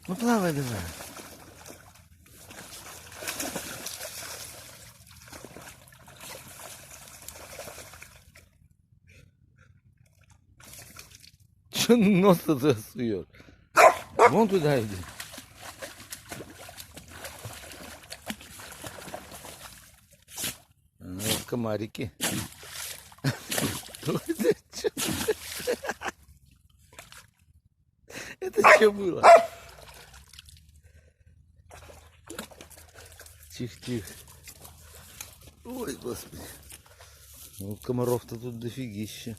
Ну плавай давай. Че нос туда сует? Вон туда иди. Вот комарики. Это что было? Тихо-тихо. Ой, господи. Ну, комаров-то тут дофигища.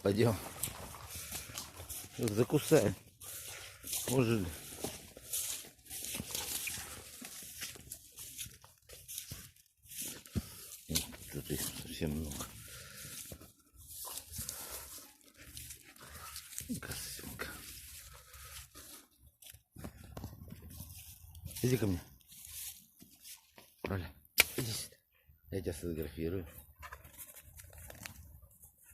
Пойдем. Закусаем. Может. Тут их совсем много. Косынка. Иди ко мне. Оля, иди сюда. Я тебя сфотографирую.